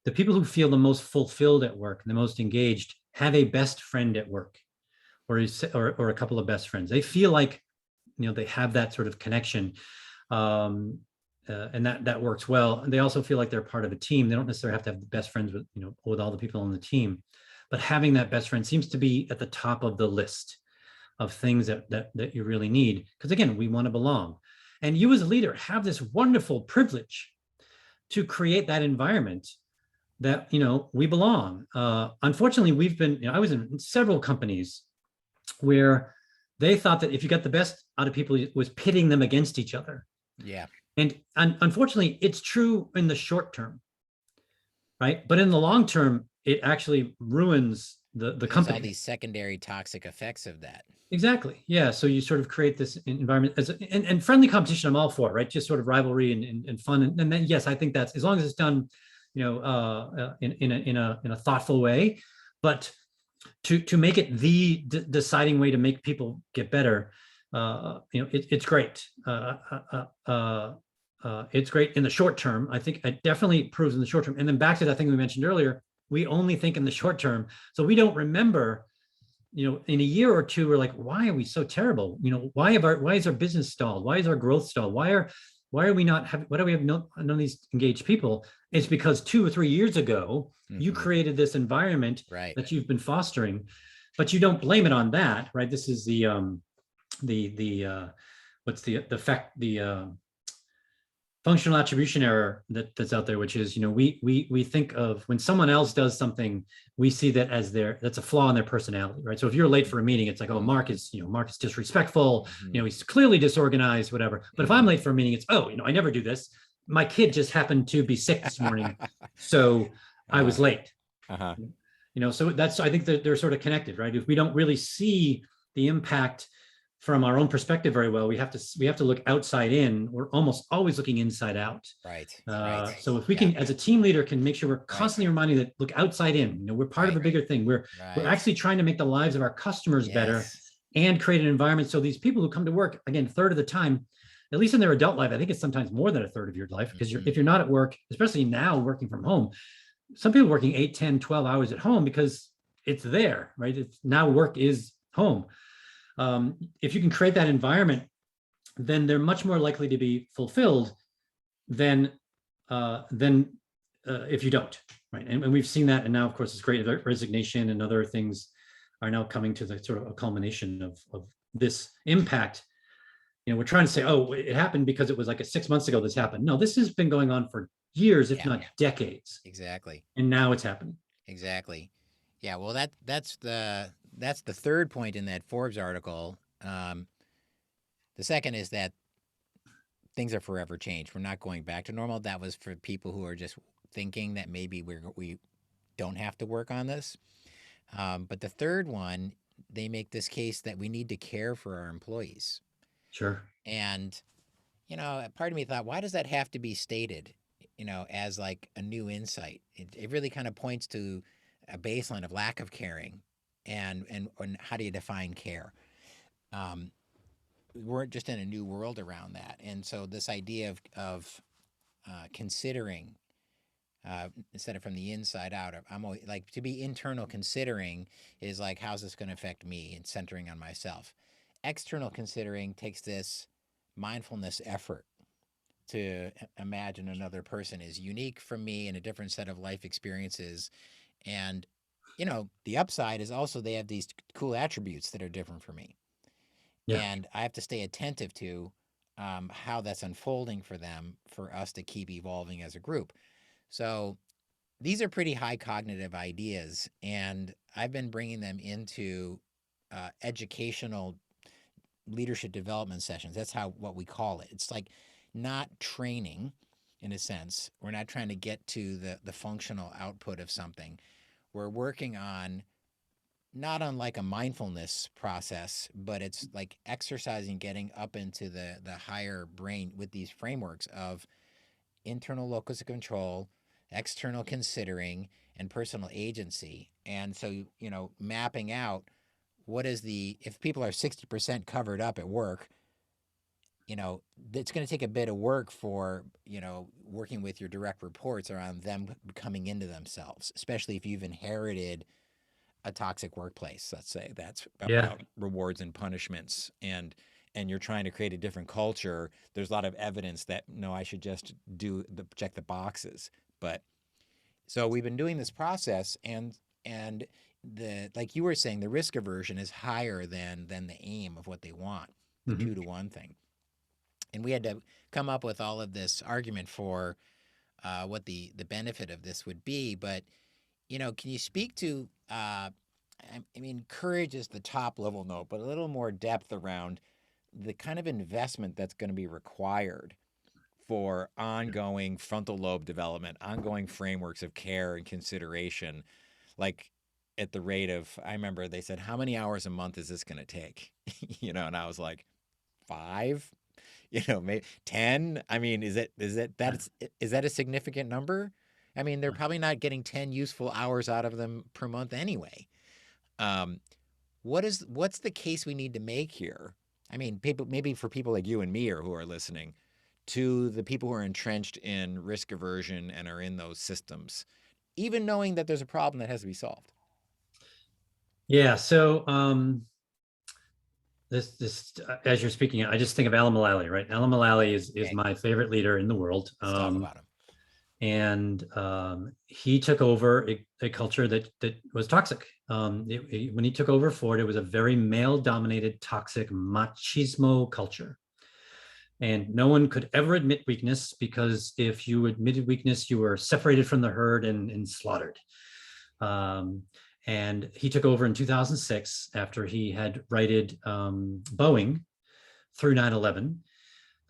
the people who feel the most fulfilled at work, the most engaged, have a best friend at work, or a couple of best friends. They feel like they have that sort of connection, and that works well. And they also feel like they're part of a team. They don't necessarily have to have the best friends with all the people on the team, but having that best friend seems to be at the top of the list of things that you really need, because again, we want to belong. And you as a leader have this wonderful privilege to create that environment that we belong. Unfortunately, I was in several companies where They thought that if you got the best out of people, it was pitting them against each other. Yeah. And unfortunately, it's true in the short term, right? But in the long term, it actually ruins the There's all company. these secondary toxic effects of that. Exactly. Yeah. So you sort of create this environment and friendly competition. I'm all for, right? Just sort of rivalry and fun. And then, yes, I think that's as long as it's done, in a thoughtful way. But to make it the deciding way to make people get better, it's great. It's great in the short term. I think it definitely proves in the short term. And then back to that thing we mentioned earlier, we only think in the short term, so we don't remember. In a year or two, we're like, why are we so terrible? Why is our business stalled? Why is our growth stalled? Why are we not having? Why do we have none of these engaged people? It's because 2 or 3 years ago, you created this environment Right. that you've been fostering, but you don't blame it on that, right? This is what's the fact the functional attribution error that's out there, which is, we think of when someone else does something, we see that as that's a flaw in their personality, right? So if you're late for a meeting, it's like, oh, Mark is disrespectful, he's clearly disorganized, whatever. But if I'm late for a meeting, it's, oh, I never do this. My kid just happened to be sick this morning, so I was late. So I think that they're sort of connected, right? If we don't really see the impact from our own perspective very well, we have to look outside in. We're almost always looking inside out. Right. So if we can, as a team leader, can make sure we're constantly reminding that, look outside in. We're part of a bigger thing. We're actually trying to make the lives of our customers better and create an environment so these people who come to work, again, third of the time, at least in their adult life, I think it's sometimes more than a third of your life, because if you're not at work, especially now working from home, some people working 8, 10, 12 hours at home because it's there, right? It's now work is home. If you can create that environment, then they're much more likely to be fulfilled than if you don't, right? And we've seen that, and now, of course, it's great. Resignation and other things are now coming to the sort of a culmination of this impact. We're trying to say, oh, it happened because it was like 6 months ago this happened. No, this has been going on for years, if not decades. Exactly. And now it's happening. Exactly. Yeah. Well, that's the third point in that Forbes article. The second is that things are forever changed. We're not going back to normal. That was for people who are just thinking that maybe we don't have to work on this. But the third one, they make this case that we need to care for our employees. Sure. And, part of me thought, why does that have to be stated, as like a new insight? It really kind of points to a baseline of lack of caring and how do you define care? We're just in a new world around that. And so this idea of considering, instead of from the inside out, I'm always like, to be internal considering is like, how's this going to affect me, and centering on myself. External considering takes this mindfulness effort to imagine another person is unique from me and a different set of life experiences. And, the upside is also they have these cool attributes that are different from me. Yeah. And I have to stay attentive to how that's unfolding for them, for us to keep evolving as a group. So these are pretty high cognitive ideas, and I've been bringing them into educational leadership development sessions. That's what we call it. It's like not training, in a sense. We're not trying to get to the functional output of something. We're working on, not unlike a mindfulness process, but it's like exercising, getting up into the higher brain with these frameworks of internal locus of control, external considering, and personal agency. And so, mapping out if people are 60% covered up at work, it's going to take a bit of work for, working with your direct reports around them coming into themselves, especially if you've inherited a toxic workplace. Let's say that's about rewards and punishments, and you're trying to create a different culture. There's a lot of evidence that, no, I should just check the boxes. But so we've been doing this process, and like you were saying, the risk aversion is higher than the aim of what they want, the 2-to-1 thing. And we had to come up with all of this argument for what the benefit of this would be. But, can you speak to I mean, courage is the top level note, but a little more depth around the kind of investment that's going to be required for ongoing frontal lobe development, ongoing frameworks of care and consideration, like at the rate of, I remember they said, how many hours a month is this going to take? And I was like, 5, maybe 10. I mean, is that a significant number? I mean, they're probably not getting 10 useful hours out of them per month anyway. Um, what's the case we need to make here? I mean, maybe for people like you and me or who are listening, to the people who are entrenched in risk aversion and are in those systems, even knowing that there's a problem that has to be solved. Yeah. So this as you're speaking, I just think of Alan Mulally, right? Alan Mulally is Okay, my favorite leader in the world. let's talk about him. And he took over a culture that was toxic. When he took over Ford, it was a very male-dominated, toxic machismo culture. And no one could ever admit weakness, because if you admitted weakness, you were separated from the herd and slaughtered. And he took over in 2006 after he had righted Boeing through 9/11,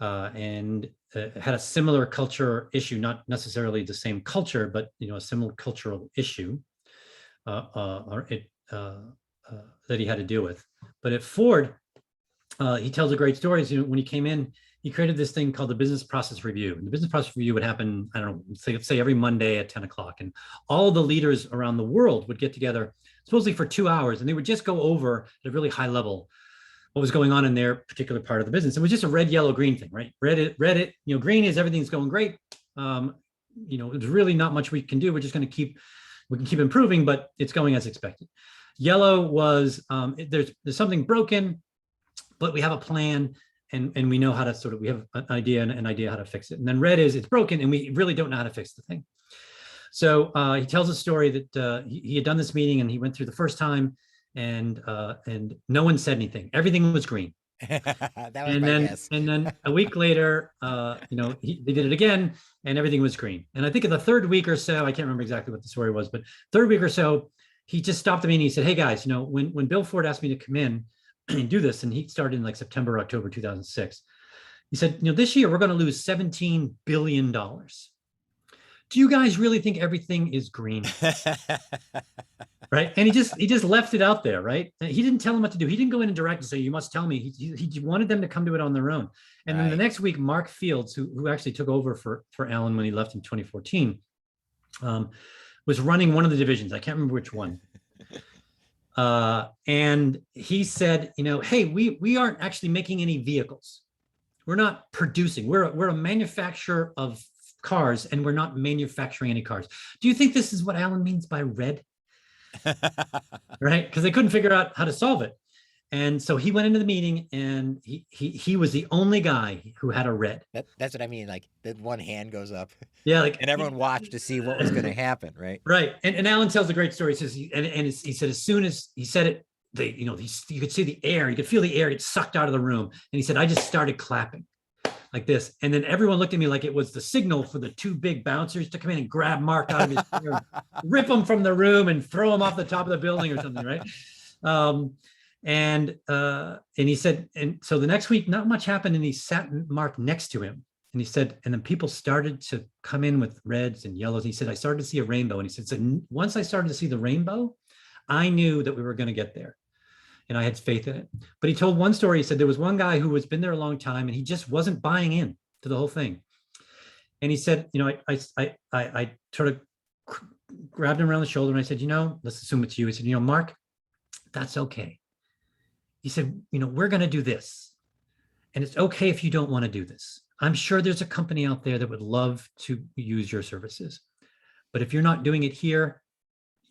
and had a similar culture issue, not necessarily the same culture, but a similar cultural issue that he had to deal with. But at Ford, he tells a great story. When he came in, he created this thing called the business process review. And the business process review would happen, I don't know, say every Monday at 10 o'clock. And all the leaders around the world would get together, supposedly for 2 hours, and they would just go over at a really high level what was going on in their particular part of the business. It was just a red, yellow, green thing, right? Red, green is everything's going great. There's really not much we can do. We're just going to keep improving, but it's going as expected. Yellow was there's something broken, but we have a plan, and we know how to we have an idea how to fix it. And then red is it's broken and we really don't know how to fix the thing. So he tells a story that he had done this meeting and he went through the first time, and no one said anything. Everything was green. That was my guess. And then a week later, they did it again, and everything was green. And I think in the third week or so, I can't remember exactly what the story was, but third week or so, he just stopped the meeting. He said, "Hey guys, when Bill Ford asked me to come in and do this," and he started in like September, October 2006. He said, "This year we're going to lose $17 billion. Do you guys really think everything is green?" Right. And he just left it out there. Right. And he didn't tell them what to do. He didn't go in and direct and say, "You must tell me." He wanted them to come to it on their own. And then the next week, Mark Fields, who actually took over for Alan when he left in 2014, was running one of the divisions. I can't remember which one. And he said, "Hey, we aren't actually making any vehicles. We're not producing. We're a manufacturer of cars, and we're not manufacturing any cars. Do you think this is what Alan means by red?" Right? Because they couldn't figure out how to solve it. And so he went into the meeting, and he was the only guy who had a red. That's what I mean. Like, the one hand goes up. Yeah, and everyone watched to see what was going to happen, right? Right. And Alan tells a great story. He says, he said, as soon as he said it, you could see the air, you could feel the air get sucked out of the room. And he said, "I just started clapping like this. And then everyone looked at me like it was the signal for the 2 big bouncers to come in and grab Mark out of his chair, rip him from the room and throw him off the top of the building or something, right?" And he said, and so the next week, not much happened. And he sat Mark next to him. And he said, and then people started to come in with reds and yellows. And he said, "I started to see a rainbow." And he said, "So once I started to see the rainbow, I knew that we were going to get there. And I had faith in it." But he told one story. He said there was one guy who has been there a long time, and he just wasn't buying in to the whole thing. And he said, I sort of grabbed him around the shoulder and I said, "Let's assume it's you." He said, "Mark, that's okay." He said, "We're going to do this. And it's okay if you don't want to do this. I'm sure there's a company out there that would love to use your services. But if you're not doing it here,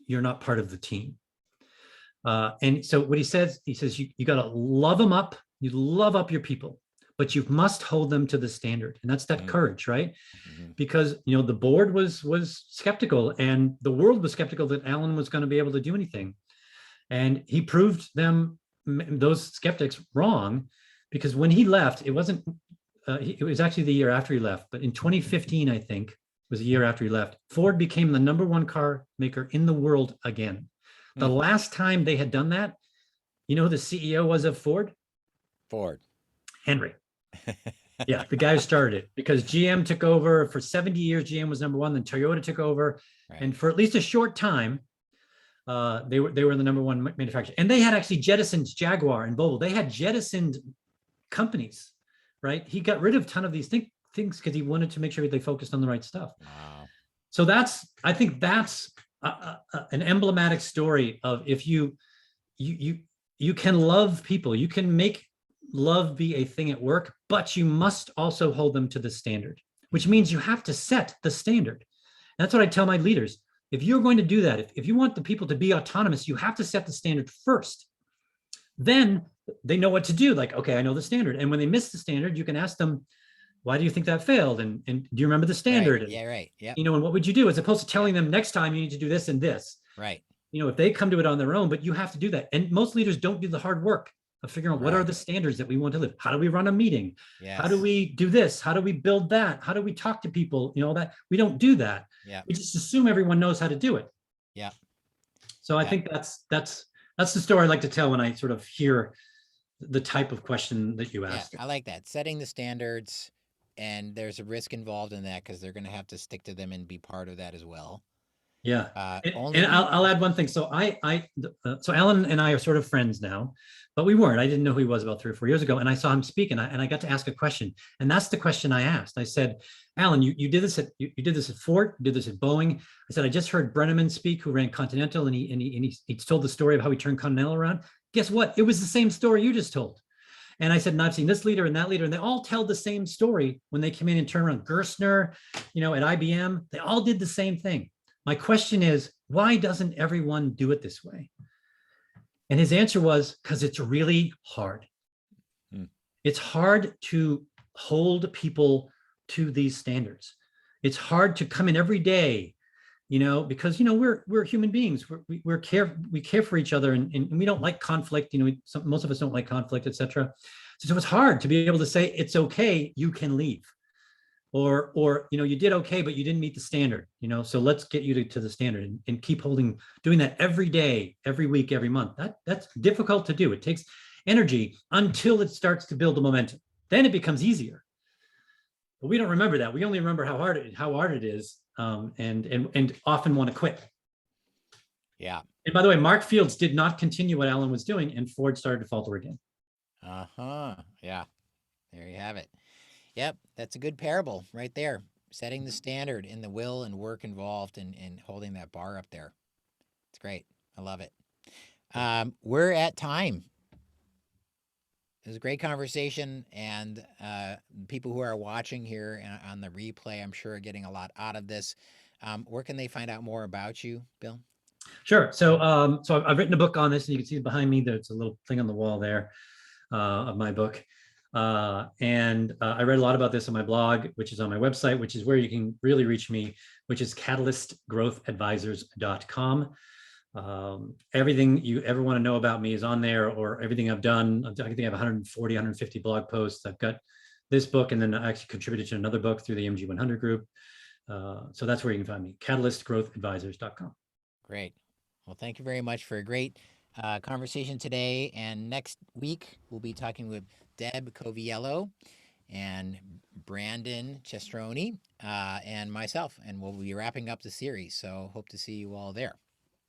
you're not part of the team." And so what he says, you got to love them up. You love up your people, but you must hold them to the standard. And that's that courage, right? Mm-hmm. Because, the board was skeptical, and the world was skeptical that Alan was going to be able to do anything. And he proved those skeptics wrong, because when he left, it was actually the year after he left, but in 2015, I think, was a year after he left, Ford became the #1 car maker in the world again. The last time they had done that, you know who the CEO was of Ford? Ford. Henry. Yeah, the guy who started it, because GM took over for 70 years. GM was number one, then Toyota took over. Right. And for at least a short time, they were the number one manufacturer. And they had actually jettisoned Jaguar and Volvo. They had jettisoned companies, right? He got rid of a ton of these things because he wanted to make sure they focused on the right stuff. Wow. So I think that's an emblematic story of, if you can love people, you can make love be a thing at work, but you must also hold them to the standard, which means you have to set the standard. And that's what I tell my leaders. If you're going to do that, if you want the people to be autonomous, you have to set the standard first. Then they know what to do. Like, okay, I know the standard. And when they miss the standard, you can ask them, why do you think that failed? And do you remember the standard? Right. Yeah, right. Yeah. You know, and what would you do, as opposed to telling them next time you need to do this and this. Right. You know, if they come to it on their own, but you have to do that. And most leaders don't do the hard work of figuring out what are the standards that we want to live. How do we run a meeting? Yes. How do we do this? How do we build that? How do we talk to people? You know, that we don't do that. Yeah. We just assume everyone knows how to do it. Yeah. So I think that's the story I like to tell when I sort of hear the type of question that you asked. Yeah, I like that. Setting the standards, and there's a risk involved in that because they're going to have to stick to them and be part of that as well. Yeah. And I'll add one thing. So so Alan and I are sort of friends now, but we weren't. I didn't know who he was about 3 or 4 years ago. And I saw him speak, and I got to ask a question. And that's the question I asked. I said, Alan, you did this you did this at Ford, you did this at Boeing. I said, I just heard Brenneman speak, who ran Continental, and he told the story of how he turned Continental around. Guess what? It was the same story you just told. And I said, and I've seen this leader and that leader, and they all tell the same story when they came in and turn around. Gerstner, you know, at IBM, they all did the same thing. My question is, why doesn't everyone do it this way? And his answer was, because it's really hard. It's hard to hold people to these standards. It's hard to come in every day, you know, because, you know, we're human beings. We care for each other, and we don't like conflict. You know, most of us don't like conflict, etc. So it's hard to be able to say, it's okay, you can leave. Or, you know, you did okay, but you didn't meet the standard, you know, so let's get you to the standard, and keep doing that every day, every week, every month. That's difficult to do. It takes energy until it starts to build the momentum. Then it becomes easier. But we don't remember that. We only remember how hard it is, and often want to quit. Yeah. And by the way, Mark Fields did not continue what Alan was doing, and Ford started to falter again. Yeah. There you have it. Yep, that's a good parable right there. Setting the standard in the will and work involved, and holding that bar up there. It's great. I love it. We're at time. It was a great conversation, and people who are watching here on the replay, I'm sure, are getting a lot out of this. Where can they find out more about you, Bill? Sure. So I've written a book on this, and you can see behind me, there's a little thing on the wall there of my book. And I read a lot about this on my blog, which is on my website, which is where you can really reach me, which is catalystgrowthadvisors.com. Everything you ever want to know about me is on there, or everything I've done. I think I have 140, 150 blog posts. I've got this book, and then I actually contributed to another book through the MG 100 group. So that's where you can find me, catalystgrowthadvisors.com. Great. Well, thank you very much for a great conversation today. And next week, we'll be talking with Deb Coviello and Brandon Chestroni and myself, and we'll be wrapping up the series. So hope to see you all there.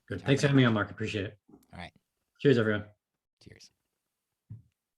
Good. Thanks for having me on, Mark. Appreciate it. All right. Cheers, everyone. Cheers.